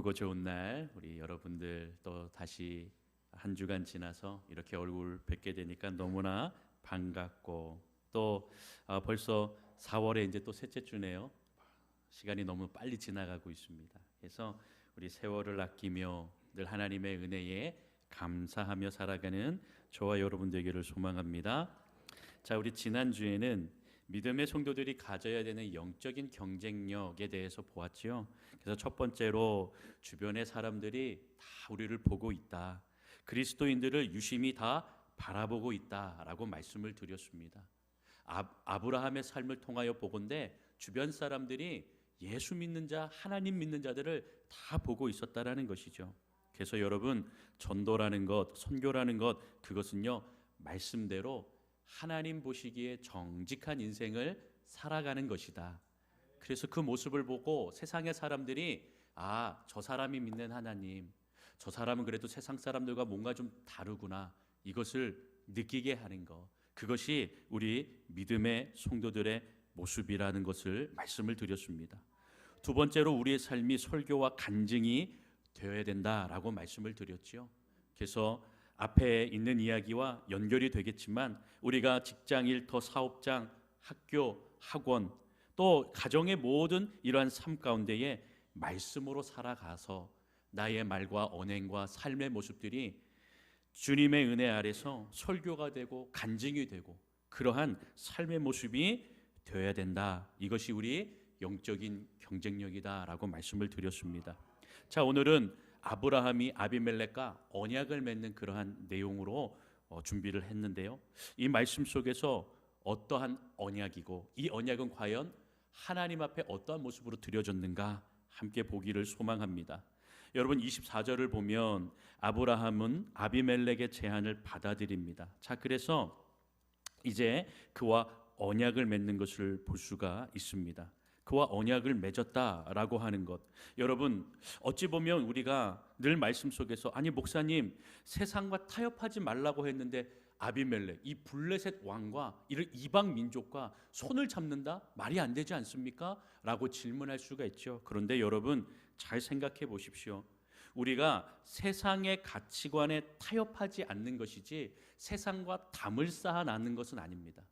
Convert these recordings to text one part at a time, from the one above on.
기쁘고 좋은 날, 우리 여러분들 또 다시 한 주간 지나서 이렇게 얼굴 뵙게 되니까 너무나 반갑고, 또 벌써 4월에 이제 또 셋째 주네요. 시간이 너무 빨리 지나가고 있습니다. 그래서 우리 세월을 아끼며 늘 하나님의 은혜에 감사하며 살아가는 저와 여러분 되기를 소망합니다. 자, 우리 지난주에는 믿음의 성도들이 가져야 되는 영적인 경쟁력에 대해서 보았지요. 그래서 첫 번째로 주변의 사람들이 다 우리를 보고 있다, 그리스도인들을 유심히 다 바라보고 있다라고 말씀을 드렸습니다. 아브라함의 삶을 통하여 보건대 주변 사람들이 예수 믿는 자, 하나님 믿는 자들을 다 보고 있었다라는 것이죠. 그래서 여러분, 전도라는 것, 선교라는 것, 그것은요 말씀대로 하나님 보시기에 정직한 인생을 살아가는 것이다. 그래서 그 모습을 보고 세상의 사람들이 저 사람이 믿는 하나님, 저 사람은 그래도 세상 사람들과 뭔가 좀 다르구나, 이것을 느끼게 하는 것, 그것이 우리 믿음의 성도들의 모습이라는 것을 말씀을 드렸습니다. 두 번째로 우리의 삶이 설교와 간증이 되어야 된다라고 말씀을 드렸지요. 그래서 앞에 있는 이야기와 연결이 되겠지만 우리가 직장, 일터, 사업장, 학교, 학원, 또 가정의 모든 이러한 삶 가운데에 말씀으로 살아가서 나의 말과 언행과 삶의 모습들이 주님의 은혜 아래서 설교가 되고 간증이 되고 그러한 삶의 모습이 되어야 된다. 이것이 우리 영적인 경쟁력이다라고 말씀을 드렸습니다. 자, 오늘은 아브라함이 아비멜렉과 언약을 맺는 그러한 내용으로 준비를 했는데요. 이 말씀 속에서 어떠한 언약이고 이 언약은 과연 하나님 앞에 어떠한 모습으로 드려졌는가 함께 보기를 소망합니다. 여러분, 24절을 보면 아브라함은 아비멜렉의 제안을 받아들입니다. 자, 그래서 이제 그와 언약을 맺는 것을 볼 수가 있습니다. 그와 언약을 맺었다라고 하는 것, 여러분 어찌 보면 우리가 늘 말씀 속에서 아니 목사님, 세상과 타협하지 말라고 했는데 아비멜렉, 이 블레셋 왕과 이런 이방 민족과 손을 잡는다? 말이 안 되지 않습니까? 라고 질문할 수가 있죠. 그런데 여러분 잘 생각해 보십시오. 우리가 세상의 가치관에 타협하지 않는 것이지 세상과 담을 쌓아 나는 것은 아닙니다.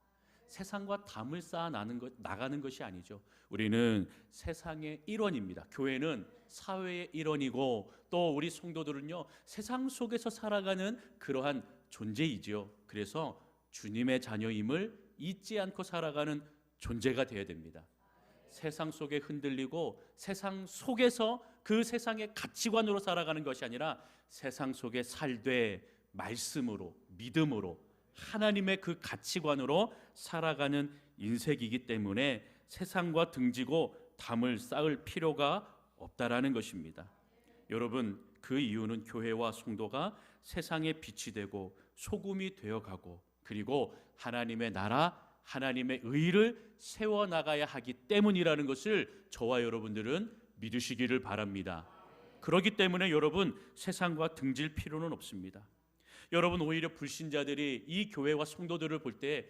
세상과 담을 쌓아 나가는 것이 아니죠. 우리는 세상의 일원입니다. 교회는 사회의 일원이고 또 우리 성도들은요 세상 속에서 살아가는 그러한 존재이지요. 그래서 주님의 자녀임을 잊지 않고 살아가는 존재가 되어야 됩니다. 세상 속에 흔들리고 세상 속에서 그 세상의 가치관으로 살아가는 것이 아니라 세상 속에 살되 말씀으로, 믿음으로, 하나님의 그 가치관으로 살아가는 인생이기 때문에 세상과 등지고 담을 쌓을 필요가 없다라는 것입니다. 여러분, 그 이유는 교회와 성도가 세상의 빛이 되고 소금이 되어가고 그리고 하나님의 나라, 하나님의 의를 세워나가야 하기 때문이라는 것을 저와 여러분들은 믿으시기를 바랍니다. 그렇기 때문에 여러분, 세상과 등질 필요는 없습니다. 여러분, 오히려 불신자들이 이 교회와 성도들을 볼 때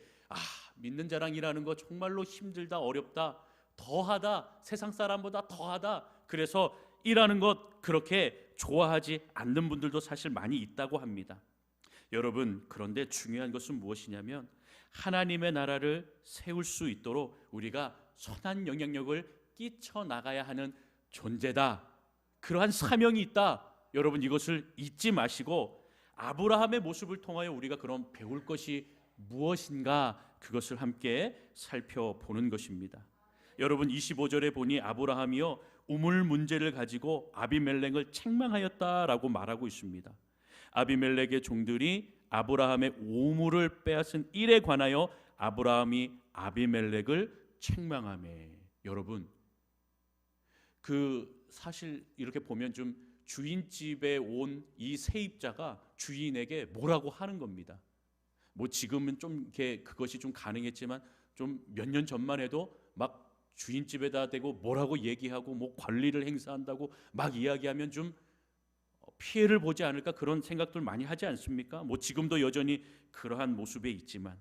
믿는 자랑이라는 거 정말로 힘들다, 어렵다, 더하다, 세상 사람보다 더하다, 그래서 일하는 것 그렇게 좋아하지 않는 분들도 사실 많이 있다고 합니다. 여러분, 그런데 중요한 것은 무엇이냐면 하나님의 나라를 세울 수 있도록 우리가 선한 영향력을 끼쳐 나가야 하는 존재다, 그러한 사명이 있다. 여러분, 이것을 잊지 마시고 아브라함의 모습을 통하여 우리가 그럼 배울 것이 무엇인가, 그것을 함께 살펴보는 것입니다. 여러분, 25절에 보니 아브라함이요 우물 문제를 가지고 아비멜렉을 책망하였다라고 말하고 있습니다. 아비멜렉의 종들이 아브라함의 우물을 빼앗은 일에 관하여 아브라함이 아비멜렉을 책망하며, 여러분 그 사실 이렇게 보면 좀 주인집에 온 이 세입자가 주인에게 뭐라고 하는 겁니다. 뭐 지금은 좀 이렇게 그것이 좀 가능했지만 좀 몇 년 전만 해도 막 주인집에다 대고 뭐라고 얘기하고 뭐 권리를 행사한다고 막 이야기하면 좀 피해를 보지 않을까, 그런 생각들 많이 하지 않습니까? 뭐 지금도 여전히 그러한 모습에 있지만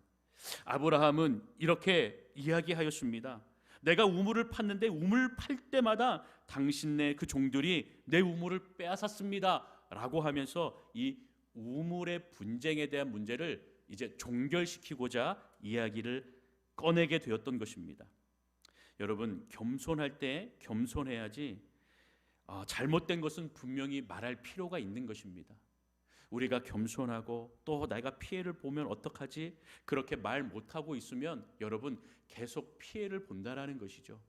아브라함은 이렇게 이야기하였습니다. 내가 우물을 팠는데 우물 팔 때마다 당신네 그 종들이 내 우물을 빼앗았습니다 라고 하면서 이 우물의 분쟁에 대한 문제를 이제 종결시키고자 이야기를 꺼내게 되었던 것입니다. 여러분, 겸손할 때 겸손해야지 잘못된 것은 분명히 말할 필요가 있는 것입니다. 우리가 겸손하고 또 내가 피해를 보면 어떡하지? 그렇게 말 못하고 있으면 여러분 계속 피해를 본다라는 것이죠.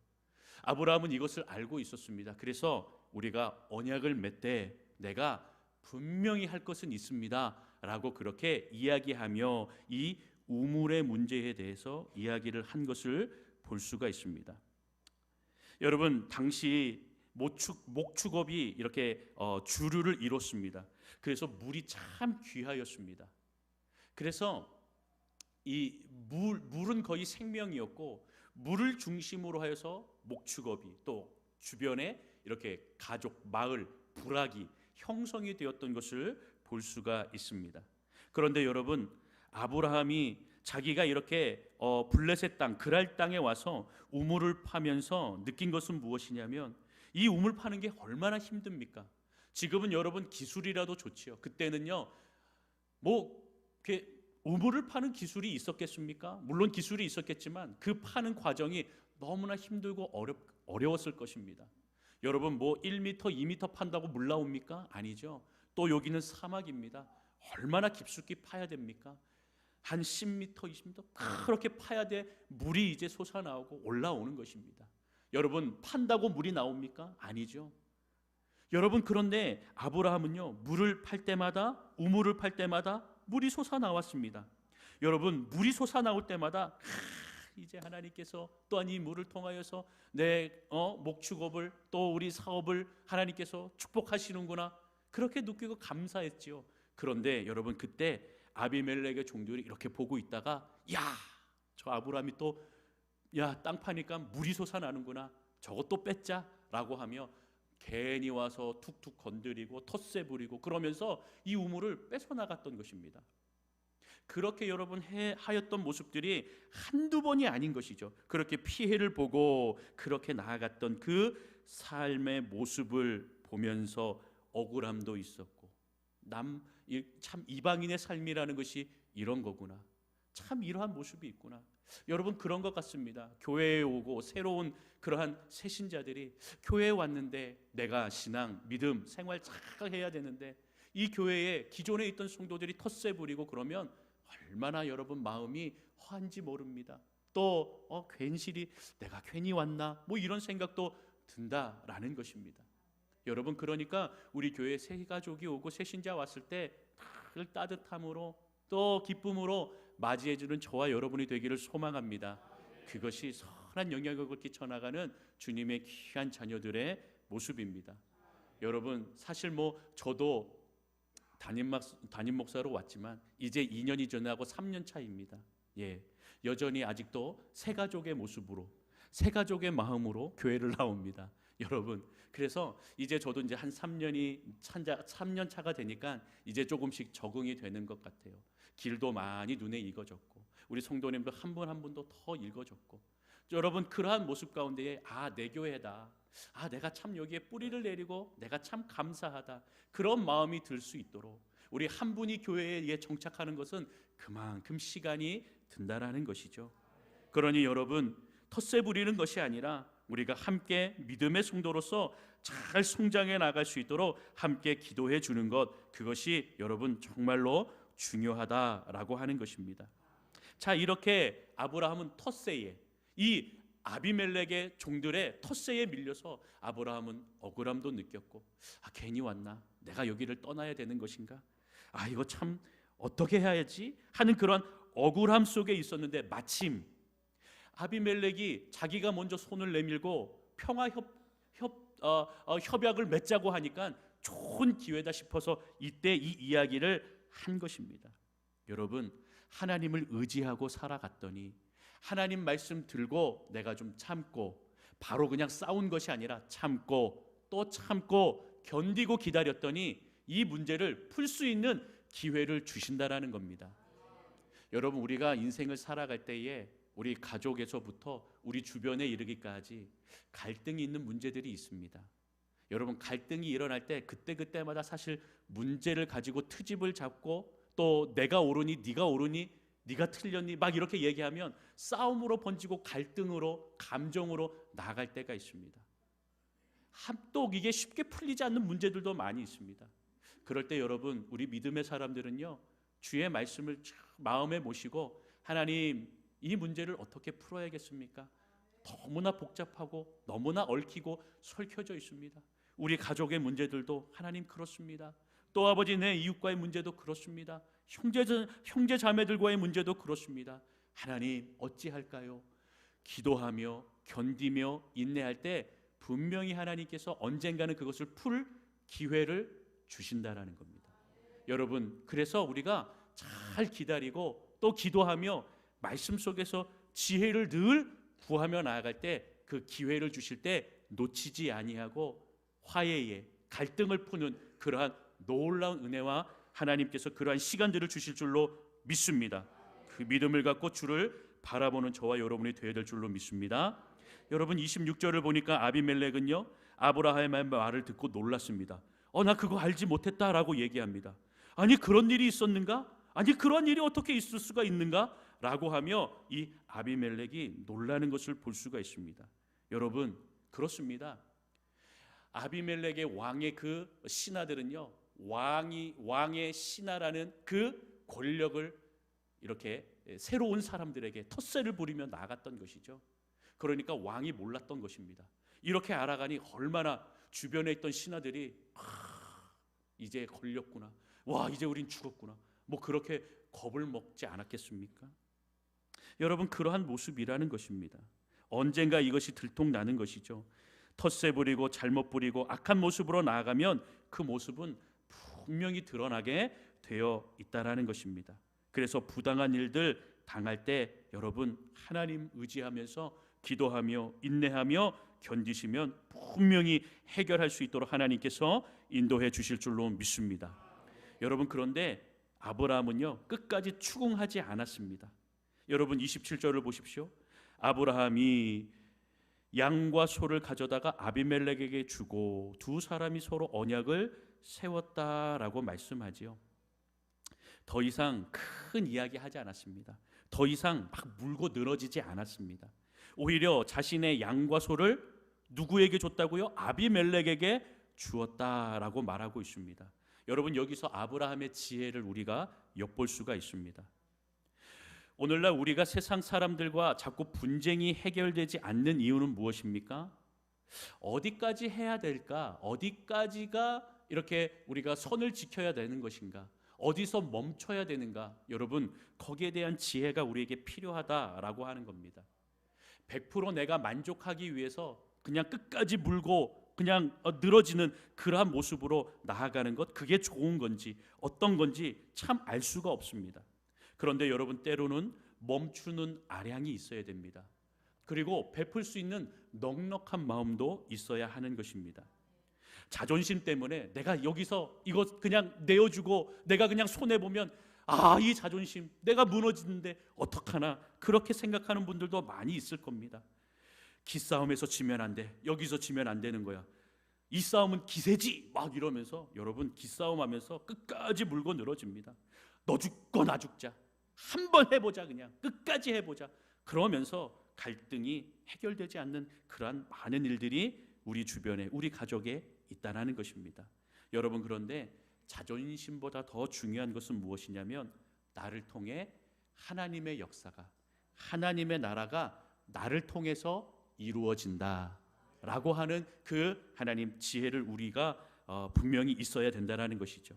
아브라함은 이것을 알고 있었습니다. 그래서 우리가 언약을 맺되 내가 분명히 할 것은 있습니다 라고 그렇게 이야기하며 이 우물의 문제에 대해서 이야기를 한 것을 볼 수가 있습니다. 여러분, 당시 목축업이 이렇게 주류를 이뤘습니다. 그래서 물이 참 귀하였습니다. 그래서 이 물은 거의 생명이었고 물을 중심으로 하여서 목축업이 또 주변에 이렇게 가족, 마을, 부락이 형성이 되었던 것을 볼 수가 있습니다. 그런데 여러분, 아브라함이 자기가 이렇게 블레셋 땅, 그랄 땅에 와서 우물을 파면서 느낀 것은 무엇이냐면 이 우물 파는 게 얼마나 힘듭니까? 지금은 여러분 기술이라도 좋지요. 그때는요, 뭐 우물을 파는 기술이 있었겠습니까? 물론 기술이 있었겠지만 그 파는 과정이 너무나 힘들고 어려웠을 것입니다. 여러분, 뭐 1m, 2m 판다고 물 나옵니까? 아니죠. 또 여기는 사막입니다. 얼마나 깊숙이 파야 됩니까? 한 10m, 20m 그렇게 파야 돼 물이 이제 솟아나오고 올라오는 것입니다. 여러분, 판다고 물이 나옵니까? 아니죠. 여러분, 그런데 아브라함은요, 물을 팔 때마다, 우물을 팔 때마다 물이 솟아나왔습니다. 여러분, 물이 솟아나올 때마다 이제 하나님께서 또한 이 물을 통하여서 내 목축업을 또 우리 사업을 하나님께서 축복하시는구나, 그렇게 느끼고 감사했지요. 그런데 여러분, 그때 아비멜렉의 종들이 이렇게 보고 있다가 저 아브라함이 또 땅 파니까 물이 솟아나는구나, 저것도 뺏자라고 하며 괜히 와서 툭툭 건드리고 텃세 부리고 그러면서 이 우물을 뺏어나갔던 것입니다. 그렇게 여러분 하였던 모습들이 한두 번이 아닌 것이죠. 그렇게 피해를 보고 그렇게 나아갔던 그 삶의 모습을 보면서 억울함도 있었고, 참 이방인의 삶이라는 것이 이런 거구나, 참 이러한 모습이 있구나. 여러분, 그런 것 같습니다. 교회에 오고 새로운 그러한 새신자들이 교회에 왔는데 내가 신앙, 믿음, 생활 잘 해야 되는데 이 교회에 기존에 있던 성도들이 텃세 부리고 그러면 얼마나 여러분 마음이 허한지 모릅니다. 또 괜시리 내가 괜히 왔나, 뭐 이런 생각도 든다라는 것입니다. 여러분, 그러니까 우리 교회 새 가족이 오고 새 신자 왔을 때 늘 따뜻함으로 또 기쁨으로 맞이해주는 저와 여러분이 되기를 소망합니다. 그것이 선한 영향력을 끼쳐나가는 주님의 귀한 자녀들의 모습입니다. 여러분, 사실 뭐 저도 담임 목사로 왔지만 이제 2년이 지나고 3년 차입니다. 여전히 아직도 새 가족의 모습으로, 새 가족의 마음으로 교회를 나옵니다. 여러분, 그래서 이제 저도 이제 한 3년 차가 되니까 이제 조금씩 적응이 되는 것 같아요. 길도 많이 눈에 익어졌고 우리 성도님도 한 분 한 분도 더 읽어졌고, 여러분, 그러한 모습 가운데에 내 교회다, 내가 참 여기에 뿌리를 내리고 내가 참 감사하다, 그런 마음이 들 수 있도록 우리 한 분이 교회에 정착하는 것은 그만큼 시간이 든다라는 것이죠. 그러니 여러분, 텃세 부리는 것이 아니라 우리가 함께 믿음의 성도로서 잘 성장해 나갈 수 있도록 함께 기도해 주는 것, 그것이 여러분 정말로 중요하다라고 하는 것입니다. 자, 이렇게 아브라함은 텃세에, 이 아비멜렉의 종들의 텃세에 밀려서 아브라함은 억울함도 느꼈고, 괜히 왔나, 내가 여기를 떠나야 되는 것인가, 이거 참 어떻게 해야지 하는 그런 억울함 속에 있었는데, 마침 아비멜렉이 자기가 먼저 손을 내밀고 평화 협약을 맺자고 하니까 좋은 기회다 싶어서 이때 이 이야기를 한 것입니다. 여러분, 하나님을 의지하고 살아갔더니 하나님 말씀 들고 내가 좀 참고, 바로 그냥 싸운 것이 아니라 참고 또 참고 견디고 기다렸더니 이 문제를 풀 수 있는 기회를 주신다라는 겁니다. 여러분, 우리가 인생을 살아갈 때에 우리 가족에서부터 우리 주변에 이르기까지 갈등이 있는 문제들이 있습니다. 여러분, 갈등이 일어날 때 그때마다 사실 문제를 가지고 트집을 잡고 또 내가 옳으니 네가 옳으니 네가 틀렸니 막 이렇게 얘기하면 싸움으로 번지고 갈등으로 감정으로 나아갈 때가 있습니다. 또 이게 쉽게 풀리지 않는 문제들도 많이 있습니다. 그럴 때 여러분, 우리 믿음의 사람들은요, 주의 말씀을 마음에 모시고 하나님, 이 문제를 어떻게 풀어야겠습니까? 너무나 복잡하고 너무나 얽히고 설켜져 있습니다. 우리 가족의 문제들도 하나님 그렇습니다. 또 아버지, 내 이웃과의 문제도 그렇습니다. 형제 자매들과의 문제도 그렇습니다. 하나님, 어찌할까요? 기도하며 견디며 인내할 때 분명히 하나님께서 언젠가는 그것을 풀 기회를 주신다라는 겁니다. 여러분, 그래서 우리가 잘 기다리고 또 기도하며 말씀 속에서 지혜를 늘 구하며 나아갈 때 그 기회를 주실 때 놓치지 아니하고 화해에 갈등을 푸는 그러한 놀라운 은혜와 하나님께서 그러한 시간들을 주실 줄로 믿습니다. 그 믿음을 갖고 주를 바라보는 저와 여러분이 되어야 될 줄로 믿습니다. 여러분, 26절을 보니까 아비멜렉은요, 아브라함의 말을 듣고 놀랐습니다. 나 그거 알지 못했다라고 얘기합니다. 아니, 그런 일이 있었는가? 아니, 그런 일이 어떻게 있을 수가 있는가? 라고 하며 이 아비멜렉이 놀라는 것을 볼 수가 있습니다. 여러분, 그렇습니다. 아비멜렉의 왕의 그 신하들은요, 왕의 신하라는 그 권력을 이렇게 새로운 사람들에게 텃세를 부리며 나갔던 것이죠. 그러니까 왕이 몰랐던 것입니다. 이렇게 알아가니 얼마나 주변에 있던 신하들이 이제 걸렸구나, 와, 이제 우린 죽었구나, 뭐 그렇게 겁을 먹지 않았겠습니까? 여러분, 그러한 모습이라는 것입니다. 언젠가 이것이 들통나는 것이죠. 텃세 부리고 잘못 부리고 악한 모습으로 나아가면 그 모습은 분명히 드러나게 되어 있다라는 것입니다. 그래서 부당한 일들 당할 때 여러분, 하나님 의지하면서 기도하며 인내하며 견디시면 분명히 해결할 수 있도록 하나님께서 인도해 주실 줄로 믿습니다. 여러분, 그런데 아브라함은요, 끝까지 추궁하지 않았습니다. 여러분, 27절을 보십시오. 아브라함이 양과 소를 가져다가 아비멜렉에게 주고 두 사람이 서로 언약을 세웠다라고 말씀하지요. 더 이상 큰 이야기 하지 않았습니다. 더 이상 막 물고 늘어지지 않았습니다. 오히려 자신의 양과 소를 누구에게 줬다고요? 아비멜렉에게 주었다라고 말하고 있습니다. 여러분, 여기서 아브라함의 지혜를 우리가 엿볼 수가 있습니다. 오늘날 우리가 세상 사람들과 자꾸 분쟁이 해결되지 않는 이유는 무엇입니까? 어디까지 해야 될까? 어디까지가 이렇게 우리가 선을 지켜야 되는 것인가? 어디서 멈춰야 되는가? 여러분, 거기에 대한 지혜가 우리에게 필요하다라고 하는 겁니다. 100% 내가 만족하기 위해서 그냥 끝까지 물고 그냥 늘어지는 그러한 모습으로 나아가는 것, 그게 좋은 건지 어떤 건지 참 알 수가 없습니다. 그런데 여러분, 때로는 멈추는 아량이 있어야 됩니다. 그리고 베풀 수 있는 넉넉한 마음도 있어야 하는 것입니다. 자존심 때문에 내가 여기서 이거 그냥 내어주고 내가 그냥 손해보면 이 자존심, 내가 무너지는데 어떡하나, 그렇게 생각하는 분들도 많이 있을 겁니다. 기싸움에서 지면 안 돼, 여기서 지면 안 되는 거야, 이 싸움은 기세지 막 이러면서 여러분, 기싸움하면서 끝까지 물고 늘어집니다. 너 죽고 나 죽자, 한번 해보자, 그냥 끝까지 해보자. 그러면서 갈등이 해결되지 않는 그러한 많은 일들이 우리 주변에, 우리 가족에 있다는 것입니다. 여러분, 그런데 자존심보다 더 중요한 것은 무엇이냐면, 나를 통해 하나님의 역사가, 하나님의 나라가 나를 통해서 이루어진다라고 하는 그 하나님 지혜를 우리가 분명히 있어야 된다는 것이죠.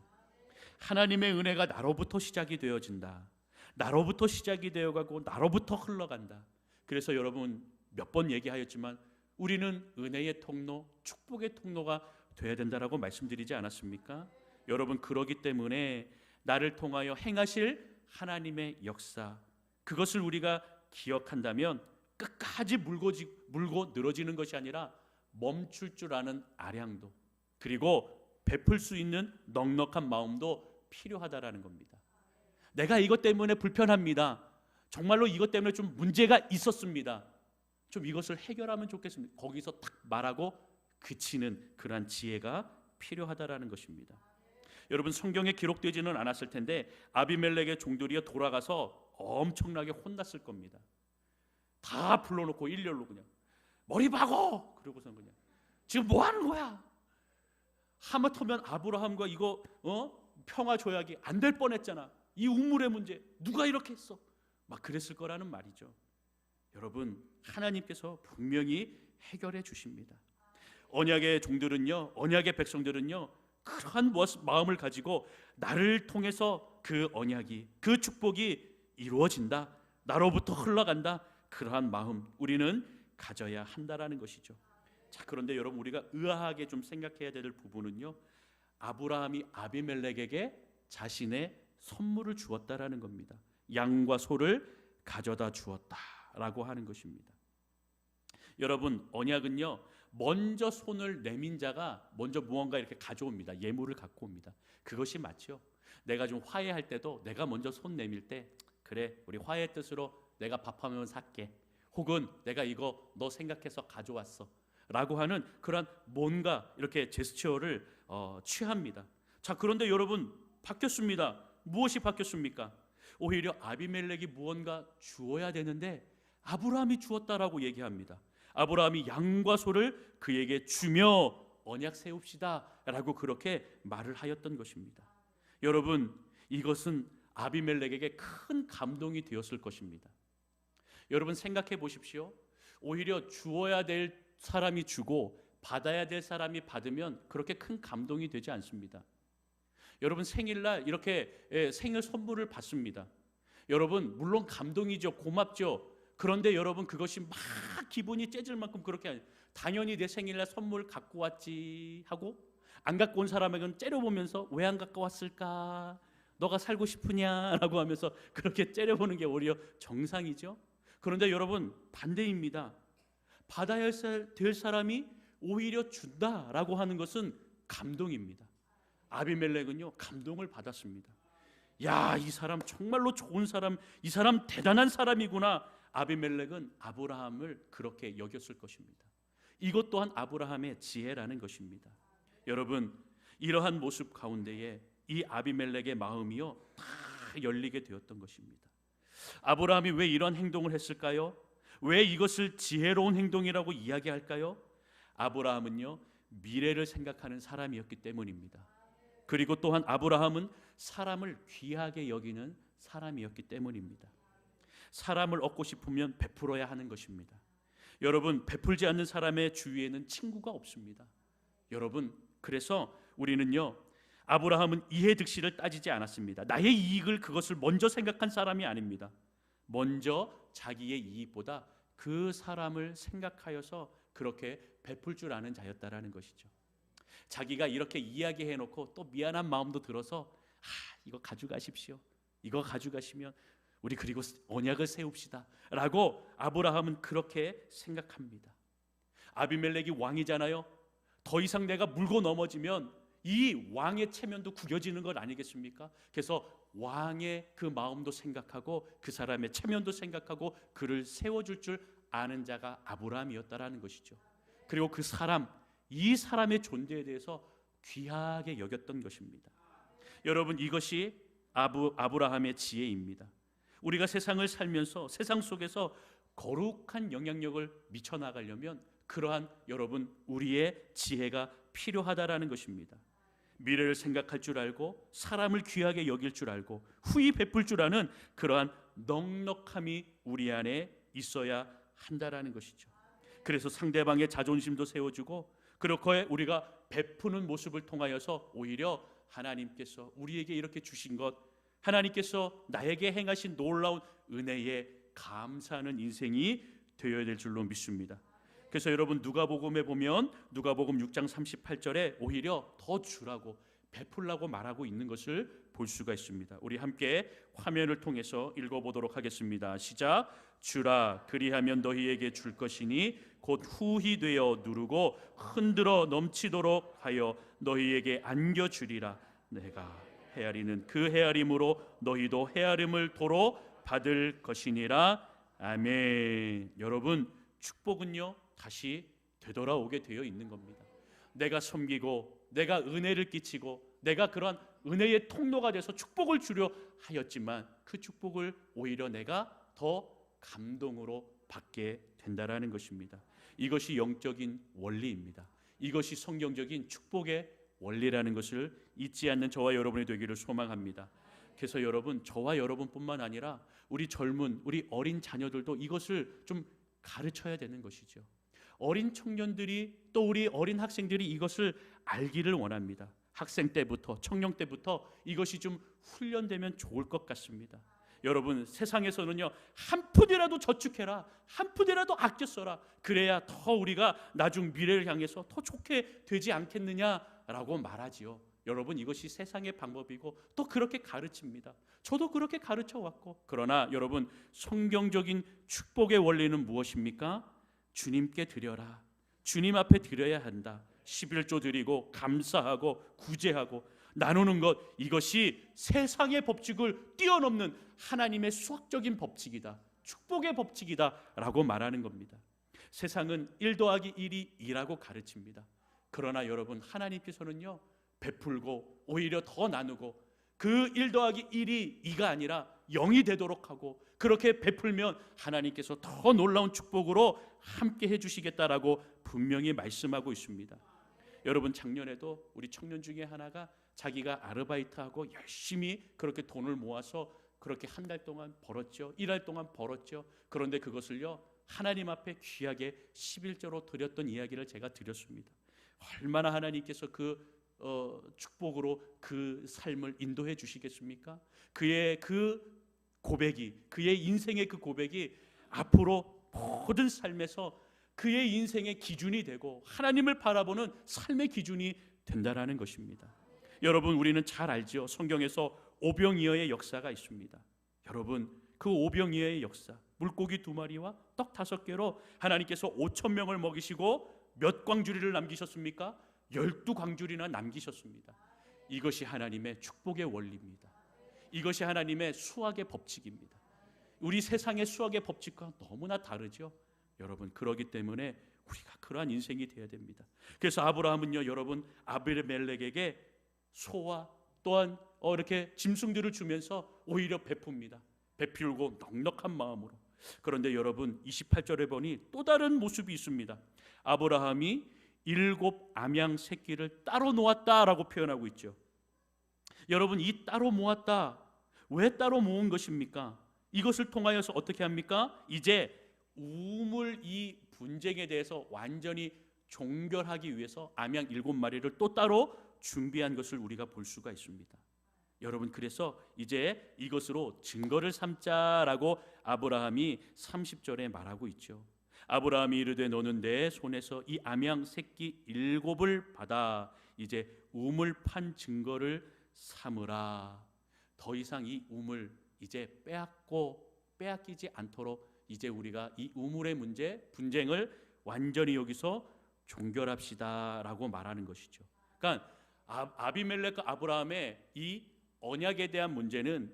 하나님의 은혜가 나로부터 시작이 되어진다, 나로부터 시작이 되어가고 나로부터 흘러간다. 그래서 여러분, 몇 번 얘기하였지만 우리는 은혜의 통로, 축복의 통로가 되어야 된다라고 말씀드리지 않았습니까? 여러분, 그러기 때문에 나를 통하여 행하실 하나님의 역사, 그것을 우리가 기억한다면 끝까지 물고 늘어지는 것이 아니라 멈출 줄 아는 아량도, 그리고 베풀 수 있는 넉넉한 마음도 필요하다라는 겁니다. 내가 이것 때문에 불편합니다, 정말로 이것 때문에 좀 문제가 있었습니다. 좀 이것을 해결하면 좋겠습니다. 거기서 딱 말하고 그치는 그러한 지혜가 필요하다라는 것입니다. 여러분, 성경에 기록되지는 않았을 텐데 아비멜렉의 종들이 돌아가서 엄청나게 혼났을 겁니다. 다 불러놓고 일렬로 그냥 머리 박어! 그러고선 그냥 지금 뭐 하는 거야? 하마터면 아브라함과 이거 평화 조약이 안 될 뻔했잖아. 이 우물의 문제 누가 이렇게 했어? 막 그랬을 거라는 말이죠. 여러분, 하나님께서 분명히 해결해 주십니다. 언약의 종들은요, 언약의 백성들은요, 그러한 마음을 가지고 나를 통해서 그 언약이, 그 축복이 이루어진다, 나로부터 흘러간다, 그러한 마음 우리는 가져야 한다라는 것이죠. 자, 그런데 여러분, 우리가 의아하게 좀 생각해야 될 부분은요, 아브라함이 아비멜렉에게 자신의 선물을 주었다라는 겁니다. 양과 소를 가져다 주었다라고 하는 것입니다. 여러분, 언약은요, 먼저 손을 내민 자가 먼저 무언가 이렇게 가져옵니다. 예물을 갖고 옵니다. 그것이 맞죠. 내가 좀 화해할 때도 내가 먼저 손 내밀 때, 그래, 우리 화해의 뜻으로 내가 밥 한 번 살게, 혹은 내가 이거 너 생각해서 가져왔어 라고 하는 그런 뭔가 이렇게 제스처를 취합니다. 자, 그런데 여러분, 바뀌었습니다. 무엇이 바뀌었습니까? 오히려 아비멜렉이 무언가 주어야 되는데 아브라함이 주었다라고 얘기합니다. 아브라함이 양과 소를 그에게 주며 언약 세웁시다 라고 그렇게 말을 하였던 것입니다. 여러분, 이것은 아비멜렉에게 큰 감동이 되었을 것입니다. 여러분, 생각해 보십시오. 오히려 주어야 될 사람이 주고 받아야 될 사람이 받으면 그렇게 큰 감동이 되지 않습니다. 여러분, 생일날 이렇게 생일 선물을 받습니다. 여러분, 물론 감동이죠. 고맙죠. 그런데 여러분, 그것이 막 기분이 째질 만큼 그렇게, 당연히 내 생일날 선물 갖고 왔지 하고, 안 갖고 온 사람에게는 째려보면서 왜 안 갖고 왔을까, 너가 살고 싶으냐라고 하면서 그렇게 째려보는 게 오히려 정상이죠. 그런데 여러분, 반대입니다. 받아야 될 사람이 오히려 준다라고 하는 것은 감동입니다. 아비멜렉은요, 감동을 받았습니다. 야, 이 사람 정말로 좋은 사람, 이 사람 대단한 사람이구나. 아비멜렉은 아브라함을 그렇게 여겼을 것입니다. 이것 또한 아브라함의 지혜라는 것입니다. 여러분, 이러한 모습 가운데에 이 아비멜렉의 마음이요, 다 열리게 되었던 것입니다. 아브라함이 왜 이런 행동을 했을까요? 왜 이것을 지혜로운 행동이라고 이야기할까요? 아브라함은요, 미래를 생각하는 사람이었기 때문입니다. 그리고 또한 아브라함은 사람을 귀하게 여기는 사람이었기 때문입니다. 사람을 얻고 싶으면 베풀어야 하는 것입니다. 여러분, 베풀지 않는 사람의 주위에는 친구가 없습니다. 여러분, 그래서 우리는요, 아브라함은 이해 득실을 따지지 않았습니다. 나의 이익을, 그것을 먼저 생각한 사람이 아닙니다. 먼저 자기의 이익보다 그 사람을 생각하여서 그렇게 베풀 줄 아는 자였다라는 것이죠. 자기가 이렇게 이야기해 놓고 또 미안한 마음도 들어서 이거 가져가십시오, 이거 가져가시면 우리 그리고 언약을 세웁시다 라고 아브라함은 그렇게 생각합니다. 아비멜렉이 왕이잖아요. 더 이상 내가 물고 넘어지면 이 왕의 체면도 구겨지는 것 아니겠습니까? 그래서 왕의 그 마음도 생각하고 그 사람의 체면도 생각하고 그를 세워줄 줄 아는 자가 아브라함이었다라는 것이죠. 그리고 그 사람, 이 사람의 존재에 대해서 귀하게 여겼던 것입니다. 여러분, 이것이 아브라함의 지혜입니다. 우리가 세상을 살면서 세상 속에서 거룩한 영향력을 미쳐나가려면 그러한 여러분, 우리의 지혜가 필요하다라는 것입니다. 미래를 생각할 줄 알고 사람을 귀하게 여길 줄 알고 후히 베풀 줄 아는 그러한 넉넉함이 우리 안에 있어야 한다라는 것이죠. 그래서 상대방의 자존심도 세워주고, 그렇게 우리가 베푸는 모습을 통하여서 오히려 하나님께서 우리에게 이렇게 주신 것, 하나님께서 나에게 행하신 놀라운 은혜에 감사하는 인생이 되어야 될 줄로 믿습니다. 그래서 여러분, 누가복음에 보면 누가복음 6장 38절에 오히려 더 주라고, 베풀라고 말하고 있는 것을 볼 수가 있습니다. 우리 함께 화면을 통해서 읽어보도록 하겠습니다. 시작. 주라, 그리하면 너희에게 줄 것이니 곧 후히 되어 누르고 흔들어 넘치도록 하여 너희에게 안겨주리라. 내가 헤아리는 그 헤아림으로 너희도 헤아림을 도로 받을 것이니라. 아멘. 여러분, 축복은요 다시 되돌아오게 되어 있는 겁니다. 내가 섬기고 내가 은혜를 끼치고 내가 그러한 은혜의 통로가 돼서 축복을 주려 하였지만 그 축복을 오히려 내가 더 감동으로 받게 된다라는 것입니다. 이것이 영적인 원리입니다. 이것이 성경적인 축복의 원리라는 것을 잊지 않는 저와 여러분이 되기를 소망합니다. 그래서 여러분, 저와 여러분뿐만 아니라 우리 젊은, 우리 어린 자녀들도 이것을 좀 가르쳐야 되는 것이죠. 어린 청년들이 또 우리 어린 학생들이 이것을 알기를 원합니다. 학생 때부터, 청년 때부터 이것이 좀 훈련되면 좋을 것 같습니다. 여러분, 세상에서는요 한 푼이라도 저축해라, 한 푼이라도 아껴 써라, 그래야 더 우리가 나중 미래를 향해서 더 좋게 되지 않겠느냐라고 말하지요. 여러분, 이것이 세상의 방법이고 또 그렇게 가르칩니다. 저도 그렇게 가르쳐 왔고, 그러나 여러분, 성경적인 축복의 원리는 무엇입니까? 주님께 드려라, 주님 앞에 드려야 한다. 11조 드리고 감사하고 구제하고 나누는 것, 이것이 세상의 법칙을 뛰어넘는 하나님의 수학적인 법칙이다, 축복의 법칙이다 라고 말하는 겁니다. 세상은 1 더하기 1이 2라고 가르칩니다. 그러나 여러분, 하나님께서는요 베풀고 오히려 더 나누고 그 1 더하기 1이 2가 아니라 0이 되도록 하고, 그렇게 베풀면 하나님께서 더 놀라운 축복으로 함께 해주시겠다라고 분명히 말씀하고 있습니다. 여러분, 작년에도 우리 청년 중에 하나가 자기가 아르바이트하고 열심히 그렇게 돈을 모아서 그렇게 한 달 동안 벌었죠. 1달 동안 벌었죠. 그런데 그것을요 하나님 앞에 귀하게 11조로 드렸던 이야기를 제가 드렸습니다. 얼마나 하나님께서 그 축복으로 그 삶을 인도해 주시겠습니까? 그의 그 고백이, 그의 인생의 그 고백이 앞으로 모든 삶에서 그의 인생의 기준이 되고 하나님을 바라보는 삶의 기준이 된다라는 것입니다. 여러분, 우리는 잘 알죠. 성경에서 오병이어의 역사가 있습니다. 여러분, 그 오병이어의 역사, 물고기 2마리와 떡 5개로 하나님께서 5,000명을 먹이시고 몇 광주리를 남기셨습니까? 12광주리나 남기셨습니다. 이것이 하나님의 축복의 원리입니다. 이것이 하나님의 수학의 법칙입니다. 우리 세상의 수학의 법칙과 너무나 다르죠. 여러분, 그러기 때문에 우리가 그러한 인생이 되어야 됩니다. 그래서 아브라함은요 여러분, 아비멜렉에게 소와 또한 이렇게 짐승들을 주면서 오히려 베풉니다. 베풀고 넉넉한 마음으로. 그런데 여러분, 28절에 보니 또 다른 모습이 있습니다. 아브라함이 7 암양 새끼를 따로 놓았다라고 표현하고 있죠. 여러분, 이 따로 모았다, 왜 따로 모은 것입니까? 이것을 통하여서 어떻게 합니까? 이제 우물 이 분쟁에 대해서 완전히 종결하기 위해서 암양 7마리를 또 따로 준비한 것을 우리가 볼 수가 있습니다. 여러분, 그래서 이제 이것으로 증거를 삼자라고 아브라함이 30절에 말하고 있죠. 아브라함이 이르되 너는 내 손에서 이 암양 새끼 7을 받아 이제 우물 판 증거를 삼으라. 더 이상 이 우물 이제 빼앗기지 않도록 이제 우리가 이 우물의 문제, 분쟁을 완전히 여기서 종결합시다라고 말하는 것이죠. 그러니까 아비멜렉과 아브라함의 이 언약에 대한 문제는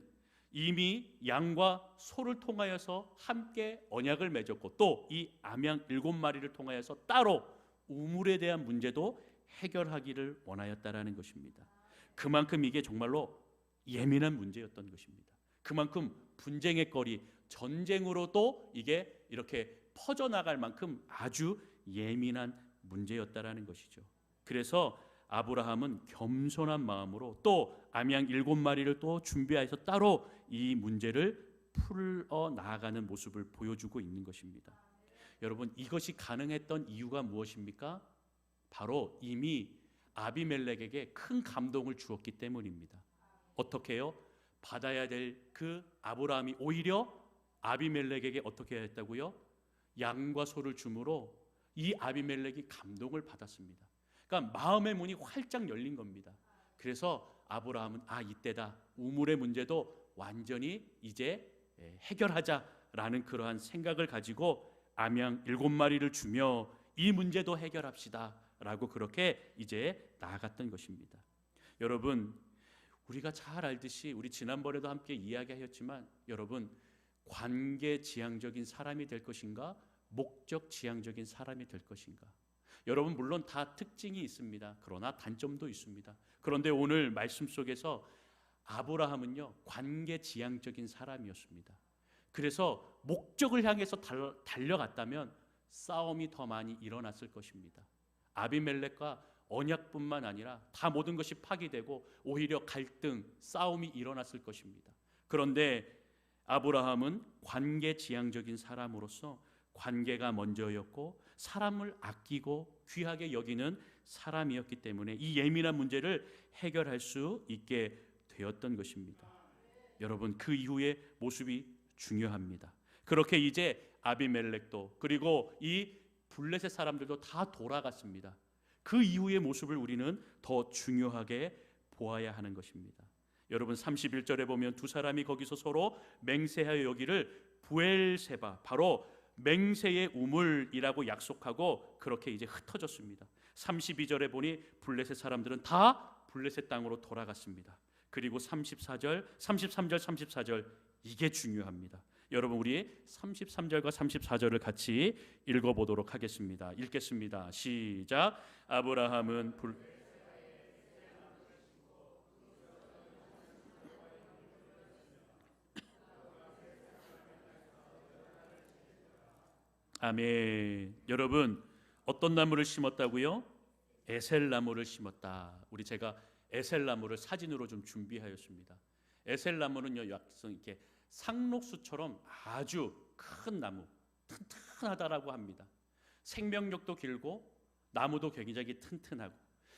이미 양과 소를 통하여서 함께 언약을 맺었고, 또 이 암양 7마리를 통하여서 따로 우물에 대한 문제도 해결하기를 원하였다라는 것입니다. 그만큼 이게 정말로 예민한 문제였던 것입니다. 그만큼 분쟁의 거리, 전쟁으로도 이게 이렇게 퍼져나갈 만큼 아주 예민한 문제였다라는 것이죠. 그래서 아브라함은 겸손한 마음으로 또 암양 7마리를 또 준비해서 따로 이 문제를 풀어 나아가는 모습을 보여주고 있는 것입니다. 여러분, 이것이 가능했던 이유가 무엇입니까? 바로 이미 아비멜렉에게 큰 감동을 주었기 때문입니다. 어떻게 해요? 받아야 될 그 아브라함이 오히려 아비멜렉에게 어떻게 했다고요? 양과 소를 주므로 이 아비멜렉이 감동을 받았습니다. 그러니까 마음의 문이 활짝 열린 겁니다. 그래서 아브라함은 이때다, 우물의 문제도 완전히 이제 해결하자라는 그러한 생각을 가지고 암양 7마리를 주며 이 문제도 해결합시다 라고 그렇게 이제 나아갔던 것입니다. 여러분, 우리가 잘 알듯이 우리 지난번에도 함께 이야기하였지만 여러분, 관계 지향적인 사람이 될 것인가, 목적 지향적인 사람이 될 것인가? 여러분, 물론 다 특징이 있습니다. 그러나 단점도 있습니다. 그런데 오늘 말씀 속에서 아브라함은요, 관계 지향적인 사람이었습니다. 그래서 목적을 향해서 달려갔다면 싸움이 더 많이 일어났을 것입니다. 아비멜렉과 언약뿐만 아니라 다 모든 것이 파기되고 오히려 갈등, 싸움이 일어났을 것입니다. 그런데 아브라함은 관계 지향적인 사람으로서 관계가 먼저였고 사람을 아끼고 귀하게 여기는 사람이었기 때문에 이 예민한 문제를 해결할 수 있게 되었던 것입니다. 여러분, 그 이후의 모습이 중요합니다. 그렇게 이제 아비멜렉도 그리고 이 블레셋 사람들도 다 돌아갔습니다. 그 이후의 모습을 우리는 더 중요하게 보아야 하는 것입니다. 여러분, 31절에 보면 두 사람이 거기서 서로 맹세하여 여기를 부엘세바, 바로 맹세의 우물이라고 약속하고 그렇게 이제 흩어졌습니다. 32절에 보니 블레셋 사람들은 다 블레셋 땅으로 돌아갔습니다. 그리고 33절, 34절 이게 중요합니다. 여러분, 우리 33절과 34절을 같이 읽어보도록 하겠습니다. 읽겠습니다. 시작. 아브라함은 아멘. 여러분, 어떤 나무를 심었다고요? 에셀 나무를 심었다. 제가 에셀 나무를 사진으로 좀 준비하였습니다. 에셀 나무는요, 이렇게 상록수처럼 아주 큰 나무, 튼튼하다라고 합니다. 생명력도 길고 나무도 굉장히 튼튼하고,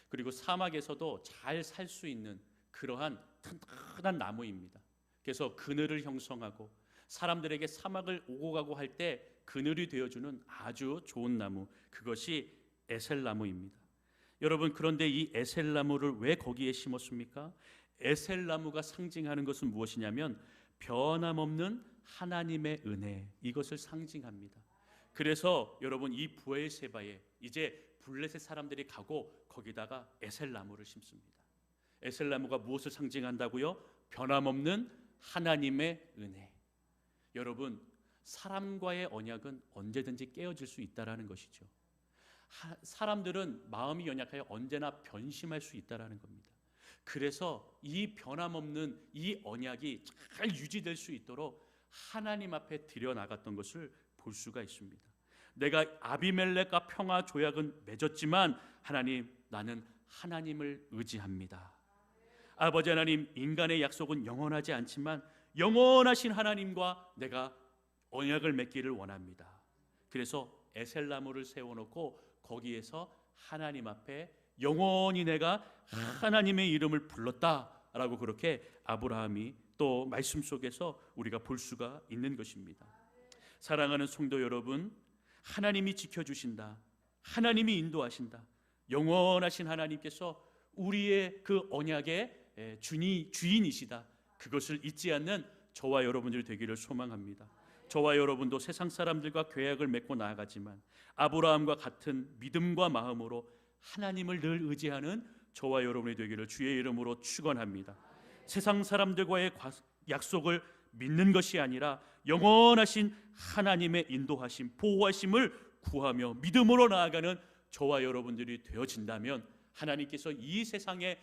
그리고 사막에서도 잘 살 수 있는 그러한 튼튼한 나무입니다. 그래서 그늘을 형성하고 사람들에게 사막을 오고 가고 할 때 그늘이 되어주는 아주 좋은 나무, 그것이 에셀 나무입니다. 여러분, 그런데 이 에셀 나무를 왜 거기에 심었습니까? 에셀 나무가 상징하는 것은 무엇이냐면 변함없는 하나님의 은혜, 이것을 상징합니다. 그래서 여러분, 이 부엘세바에 이제 블레셋 사람들이 가고 거기다가 에셀 나무를 심습니다. 에셀 나무가 무엇을 상징한다고요? 변함없는 하나님의 은혜. 여러분, 사람과의 언약은 언제든지 깨어질 수 있다라는 것이죠. 사람들은 마음이 연약하여 언제나 변심할 수 있다라는 겁니다. 그래서 이 변함없는 이 언약이 잘 유지될 수 있도록 하나님 앞에 들여나갔던 것을 볼 수가 있습니다. 내가 아비멜렉과 평화 조약은 맺었지만 하나님, 나는 하나님을 의지합니다. 아버지 하나님, 인간의 약속은 영원하지 않지만 영원하신 하나님과 내가 언약을 맺기를 원합니다. 그래서 에셀나무를 세워놓고 거기에서 하나님 앞에 영원히 내가 하나님의 이름을 불렀다라고 그렇게 아브라함이 또 말씀 속에서 우리가 볼 수가 있는 것입니다. 사랑하는 성도 여러분, 하나님이 지켜주신다, 하나님이 인도하신다, 영원하신 하나님께서 우리의 그 언약의 주인이시다, 그것을 잊지 않는 저와 여러분들이 되기를 소망합니다. 저와 여러분도 세상 사람들과 계약을 맺고 나아가지만 아브라함과 같은 믿음과 마음으로 하나님을 늘 의지하는 저와 여러분이 되기를 주의 이름으로 축원합니다. 세상 사람들과의 약속을 믿는 것이 아니라 영원하신 하나님의 인도하심, 보호하심을 구하며 믿음으로 나아가는 저와 여러분들이 되어진다면 하나님께서 이 세상의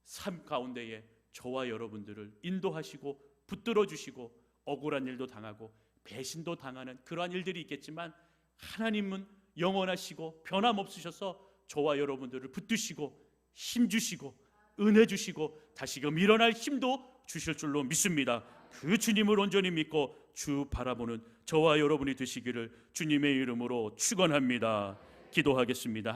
삶 가운데에 저와 여러분들을 인도하시고 붙들어 주시고 억울한 일도 당하고 배신도 당하는 그러한 일들이 있겠지만 하나님은 영원하시고 변함없으셔서 저와 여러분들을 붙드시고 힘 주시고 은혜 주시고 다시금 일어날 힘도 주실 줄로 믿습니다. 그 주님을 온전히 믿고 주 바라보는 저와 여러분이 되시기를 주님의 이름으로 축원합니다. 기도하겠습니다.